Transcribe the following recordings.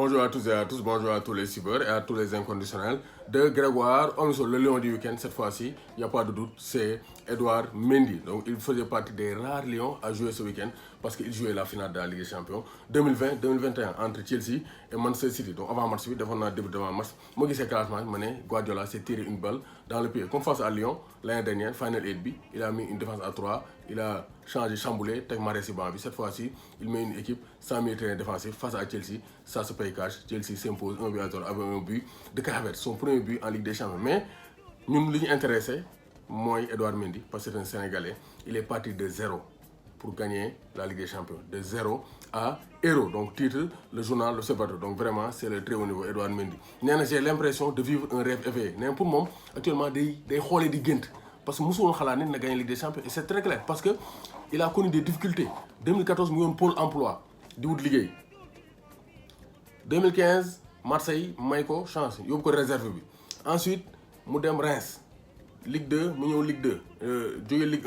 Bonjour à tous et à tous, bonjour à tous les cyber et à tous les inconditionnels de Grégoire Omiso, le lion du week-end. Cette fois-ci, il n'y a pas de doute, c'est Edouard Mendy. Donc il faisait partie des rares lions à jouer ce week-end parce qu'il jouait la finale de la Ligue des Champions 2020-2021 entre Chelsea et Manchester City. Donc avant match, devant le début de la match, moi qui sais classement, Guardiola s'est tiré une balle dans le pied. Comme face à Lyon, l'année dernière, Final 8B, il a mis une défense à 3, il a changé, chamboulé, Tech Maressi Bambi. Cette fois-ci, il met une équipe sans milieu défensif face à Chelsea. Ça se paye cash. Chelsea s'impose 1 but à 0 avec un but de Cavert, son premier but en Ligue des Champions. Mais nous, ce qui nous intéressait, moi, Edouard Mendy, parce que c'est un Sénégalais, il est parti de 0 pour gagner la Ligue des Champions. De 0 à héros. Donc, titre, le journal, le Observateur. Donc, vraiment, c'est le très haut niveau, Edouard Mendy. J'ai l'impression de vivre un rêve éveillé. Pour moi, actuellement, des rôles de Gent. Parce que Moussou Khalani n'a gagné la Ligue des Champions. Et c'est très clair. Parce qu'il a connu des difficultés. 2014, il y a un pôle emploi. Du Ligue. 2015, Marseille, Maïko, chance. Il y a une réserve. Ensuite, Moudem Reims. Ligue 2, nous Ligue 2. Ligue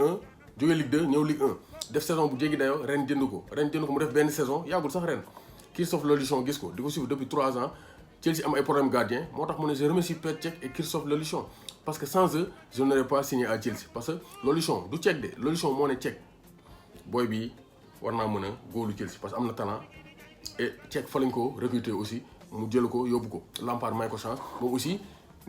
1, Ligue 2, nous Ligue 1. Def saison bu djegi dayo ren jënduko mu def ben saison yagul sax ren Christophe Lolichon gis ko diko suivre depuis 3 ans Chelsea am ay problème gardien motax mo ne je remercie Petr Cech et Christophe Lolichon parce que sans eux je n'aurais pas signé à Chelsea parce que Lolichon du Cech de Lolichon mo ne Cech boy bi warna meuna golu Chelsea parce que amna talent et Cech fa lañ ko recruter aussi mu jël ko yobbu ko Lampard may ko chance mom aussi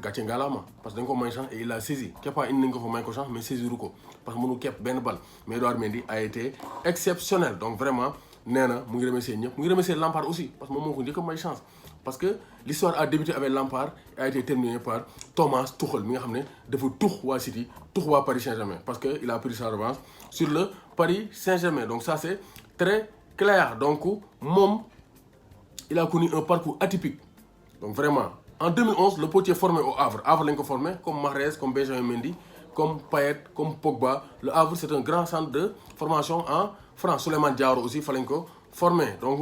gàcce ngalaama parce que dañ ko may chance et il a saisi Kepa indi nañ ko fa may ko chance mais saisiru ko parce que mënu kepp benn balle mais Edouard Mendy a été exceptionnel donc vraiment nee na mu ngi remercier ñëpp mu ngi remercier Lampard aussi parce que moom moo ko njëkk a may chance parce que l'histoire a débuté avec Lampard et a été terminée par Thomas Tuchel mi nga xam ne dafa tux waa City tux waa Paris Saint-Germain parce que il a pris sa revanche sur le Paris Saint-Germain donc ça c'est très clair donc moom il a connu un parcours atypique donc vraiment. En 2011, le potier formé au Havre. Havre l'a formé comme Mahrez, comme Benjamin Mendy, comme Payet, comme Pogba. Le Havre, c'est un grand centre de formation en France. Souleymane Diawara aussi, il fallait former. Donc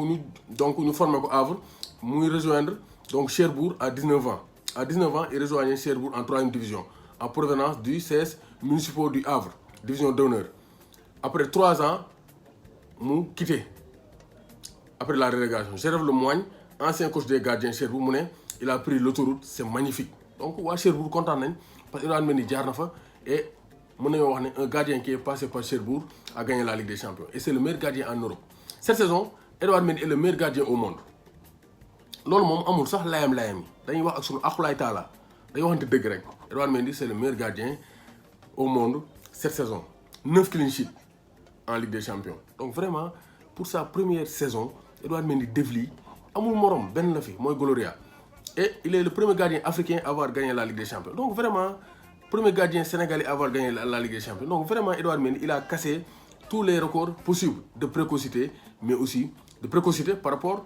nous formons au Havre. Nous rejoindre donc Cherbourg à 19 ans. À 19 ans, il rejoignait Cherbourg en 3e division, en provenance du CS municipal du Havre, division d'honneur. Après 3 ans, nous quittons. Après la relégation, Gervais Lemoigne, ancien coach des gardiens Cherbourg, il a pris l'autoroute, c'est magnifique. Donc, Cherbourg content parce qu'il a mené Djarnafa et un gardien qui est passé par Cherbourg a gagné la Ligue des Champions. Et c'est le meilleur gardien en Europe. Cette saison, Edouard Mendy est le meilleur gardien au monde. Lolo mom amul sax layam dañuy wax ak sunu akhulay taala dañuy waxante deug rek Edouard Mendy c'est le meilleur gardien au monde cette saison 9 clean sheets en Ligue des Champions. Donc vraiment pour sa première saison Edouard Mendy devli amul morom ben la fi moy Gloria. Et il est le premier gardien africain à avoir gagné la Ligue des Champions. Donc vraiment, premier gardien sénégalais à avoir gagné la Ligue des Champions. Donc vraiment, Edouard Mendy, il a cassé tous les records possibles de précocité, mais aussi de précocité par rapport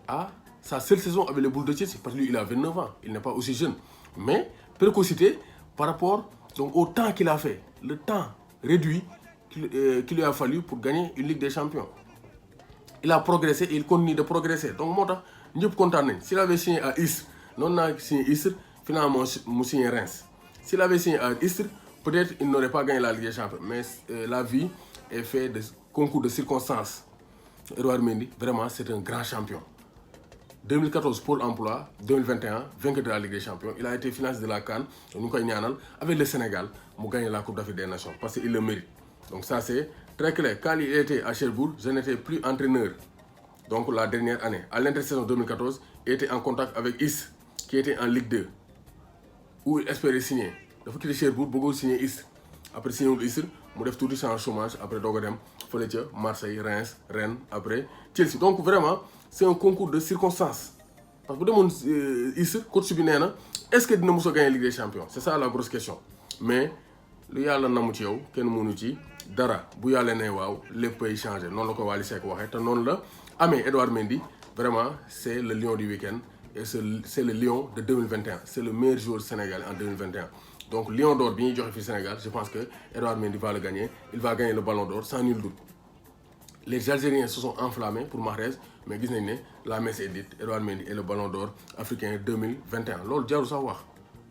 à sa seule saison avec les Blues de Chelsea. Parce que lui, il a 29 ans, il n'est pas aussi jeune. Mais précocité par rapport donc, au temps qu'il a fait, le temps réduit qu'il lui a fallu pour gagner une Ligue des Champions. Il a progressé et il continue de progresser. Donc moi, je suis content. S'il avait signé à Istres, non a signé Istres, finalement il signé Reims. S'il avait signé à Istres, peut-être il n'aurait pas gagné la Ligue des Champions. Mais la vie est faite de concours de circonstances. Edouard Mendy, vraiment, c'est un grand champion. 2014, Pôle emploi, 2021, vainqueur de la Ligue des Champions. Il a été financé de la CAN, avec le Sénégal, pour gagner la Coupe d'Afrique des Nations, parce qu'il le mérite. Donc ça c'est très clair. Quand il était à Cherbourg, je n'étais plus entraîneur. Donc la dernière année, à l'intersaison 2014, il était en contact avec Istres, qui était en Ligue 2, où il espérait signer. Il faut qu'il Cherbourg, beaucoup signer Istres. Après signer Istres, il a fait tout le temps en chômage, après Dogodem, Marseille, Reims, Rennes, après Chelsea. Donc vraiment, c'est un concours de circonstances. Parce que pour Istres, coach Subinena, est-ce que nous allons gagner la Ligue des Champions? C'est ça la grosse question. Mais, le yalla namu ci yow ken mënu ci dara bu yalla né waw leppay changer non la ko Wally Seck waxé té non la amé Edouard Mendy vraiment c'est le lion du week-end et c'est le lion de 2021 c'est le meilleur joueur sénégalais en 2021 donc lion d'or bi ñi joxé fi Sénégal je pense que Edouard Mendy va le gagner il va gagner le ballon d'or sans nul doute. Les Algériens se sont enflammés pour Mahrez mais gis nañ né la messe est dite Edouard Mendy est le ballon d'or africain 2021 lolou jaru sax wax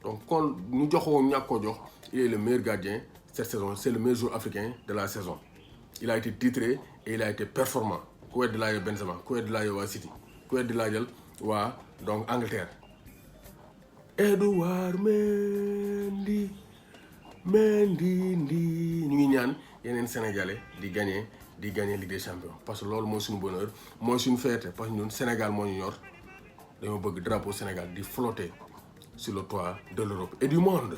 donc kon ñu joxo ñako jox il est le meilleur gardien cette saison, c'est le meilleur joueur africain de la saison. Il a été titré et il a été performant. Koued de la Benzema, Koued de la City, Koued de la waa donc Angleterre. Edouard Mendy ñu ngi ñaan yeneen sénégalais di gagner Ligue des Champions parce que loolu mooy suñu bonheur mooy suñu fierté parce que ñun Sénégal moo ñu ñor dañoo bëgg drapeau Sénégal di flotter sur le toit de l'Europe et du monde.